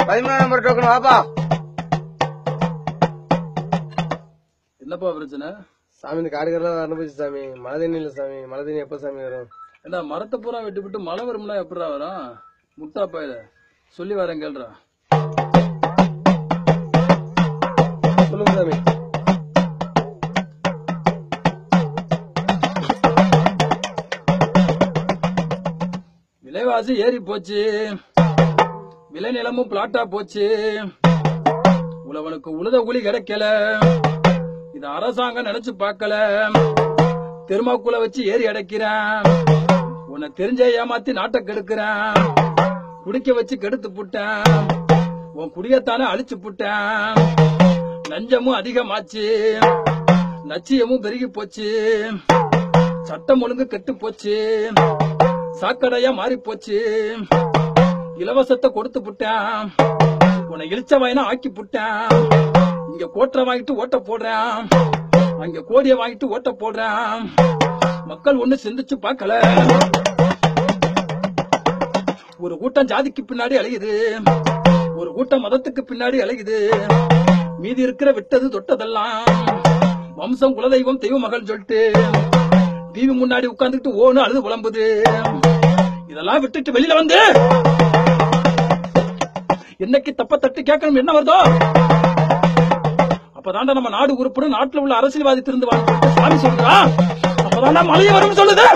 13 number token வாப்பா. என்னப்பா பிரச்சனை? சாமி இந்த காடுகள்லாம் அனுபவிச்சு சாமி. மழை தண்ணி இல்ல சாமி. மழை தண்ணி எப்ப சாமி வரும்? என்ன மரத்தை பூரா வெட்டி விட்டு மழை வரும்னா எப்படா வரும்? முட்டாப்பா இத சொல்லி வரேன் கேள்றா. சொல்லுங்க சாமி. விலைவாசி ஏறி போச்சு, விலை நிலமும் பிளாட்டா போச்சு, உழவனுக்கு உழுத கூலி கிடைக்கல, இத அரசாங்கம் நினைச்சு பார்க்கல, தெருமாக்குள்ள வச்சு ஏறி அடைக்கிறேன், உன்னை தெரிஞ்ச ஏமாத்தி நாட்டை கெடுக்கிறேன், குடிக்க வச்சு கெடுத்து புட்டேன், உன் குடியத்தானே அழிச்சு புட்டேன், லஞ்சமும் அதிகமாச்சு, லட்சியமும் பெருகி போச்சு, சட்டம் ஒழுங்கு கெட்டு போச்சு, சாக்கடையா மாறி போச்சு, இலவசத்தை கொடுத்து புட்டேன், உன்னை இழிச்ச வாயினா ஆக்கி புட்டேன், இங்க கோட்டை வாங்கிட்டு ஓட்ட போடுறேன், அங்க கோடிய வாங்கிட்டு ஓட்ட போடுறேன், மக்கள் ஒண்ணு சிந்திச்சு பார்க்கல, ஒரு கூட்டம் ஜாதிக்கு பின்னாடி அலையுது, ஒரு கூட்டம் மதத்துக்கு பின்னாடி அலையுது, மீதி இருக்கிற விட்டது தொட்டதெல்லாம் வம்சம் குலதெய்வம் தெய்வ மகள் சொல்லிட்டு டிவி முன்னாடி உட்கார்ந்துட்டு ஓன்னு அழுது புலம்புது. இதெல்லாம் விட்டுட்டு வெளியில வந்து என்னைக்கு தப்ப தட்டு கேட்கணும் என்ன வருதோ அப்பதாண்டா நம்ம நாடு உருப்படும், நாட்டுல உள்ள அரசியல்வாதி திருந்து வாழ்ந்து சாமி சொல்றா, அப்பதாண்டா மழைய வரும் சொல்லுது.